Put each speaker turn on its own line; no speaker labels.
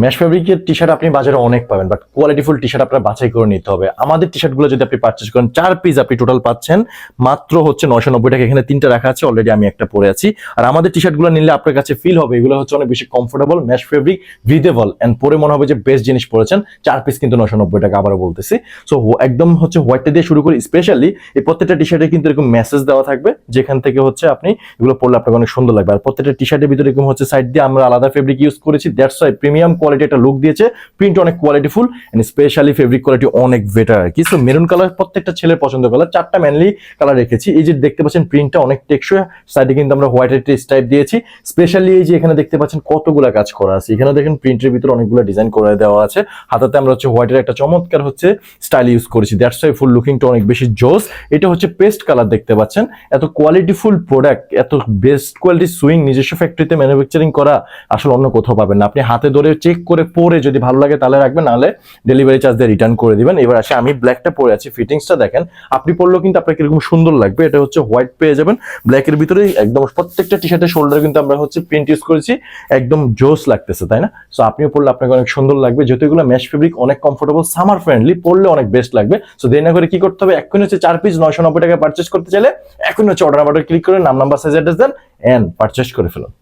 Mesh ফেব্রিকের T shirt আপনি বাজারে অনেক পাবেন, বাট কোয়ালিটিফুল টি শার্ট আপনার বাছাই করে নিতে হবে। আমাদের টি শার্টগুলো যদি আপনি পারচেজ করেন 4 পিস আপনি টোটাল পাচ্ছেন মাত্র হচ্ছে 990 টাকা। এখানে 3টা রাখা আছে, অলরেডি আমি একটা পরে আছি। আর আমাদের টি শার্টগুলো নিলে আপনার কাছে ফিল হবে এগুলো হচ্ছে অনেক বেশি comfortable, mesh fabric, breathable, and পরে মনে হবে যে বেস্ট জিনিস পরেছেন। 4 পিস কিন্তু 990 টাকা, আবারও বলতেছি। সো একদম হচ্ছে হোয়াইটটা দিয়ে শুরু করি। স্পেশালি এই প্রত্যেকটা টি শার্টে কিন্তু এরকম মেসেজ দেওয়া থাকবে, যেখান থেকে হচ্ছে আপনি এগুলো পরলে আপনাকে অনেক সুন্দর লাগবে। আর প্রত্যেকটা টি শার্টের ভিতরে এরকম হচ্ছে সাইড দিয়ে আমরা আলাদা ফেব্রিক ইউজ করেছি, দ্যাটস ওয়াই প্রিমিয়াম কোয়ালিটি একটা লুক দিয়েছে। প্রিন্ট অনেক কোয়ালিটিফুল এন্ড স্পেশালি ফেব্রিক কোয়ালিটি অনেক বেটার। কিছু মেরুন কালার প্রত্যেকটা ছেলের পছন্দ কালার, 4টা মেনলি কালার রেখেছি। এই যে দেখতে পাচ্ছেন প্রিন্টটা অনেক টেকসই, সাইডে কিন্তু আমরা হোয়াইটের স্ট্রাইপ দিয়েছি। স্পেশালি এই যে এখানে দেখতে পাচ্ছেন কতগুলা কাজ করা আছে, এখানে দেখেন প্রিন্টের ভিতরে অনেকগুলো ডিজাইন করে দেওয়া আছে। হাতাতে আমরা হচ্ছে হোয়াইটের একটা চমৎকার হচ্ছে স্টাইল ইউজ করেছি, দ্যাটস ওয়াই ফুল লুকিংটা অনেক বেশি জোস। এটা হচ্ছে পেস্ট কালার দেখতে পাচ্ছেন। এত কোয়ালিটিফুল প্রোডাক্ট, এত বেস্ট কোয়ালিটি সুইং নিজস্ব ফ্যাক্টরিতে ম্যানুফ্যাকচারিং করা আসলে অন্য কোথাও পাবেন না। আপনি হাতে ধরে চেক করে পরে যদি ভালো লাগে তাহলে রাখবেন, নাহলে ডেলিভারি চার্জ দিয়ে রিটার্ন করে দিবেন। এবার আসে আমি ব্ল্যাকটা পরে আছি, ফিটিংসটা দেখেন। আপনি পরলেও কিন্তু আপনাকে এরকম সুন্দর লাগবে। এটা হচ্ছে হোয়াইট পেয়ে যাবেন, ব্ল্যাকের ভিতরে একদম প্রত্যেকটা টি শার্টের শোল্ডারে কিন্তু আমরা হচ্ছে প্রিন্ট ইউজ করেছি, একদম জোস লাগতেছে, তাই না? সো আপনিও পরলে আপনাকে অনেক সুন্দর লাগবে, যেহেতু এগুলো মেশ ফেব্রিক, অনেক কমফোর্টেবল, সামার ফ্রেন্ডলি, পরলে অনেক বেস্ট লাগবে। সো দেরি না করে কি করতে হবে, এখন হচ্ছে 4 পিস 990 টাকা পারচেস করতে চাইলে এখন হচ্ছে অর্ডার বাটন ক্লিক করে নাম, নাম্বার, সাইজ, অ্যাড্রেস দেন এন্ড পারচেস করে ফেলুন।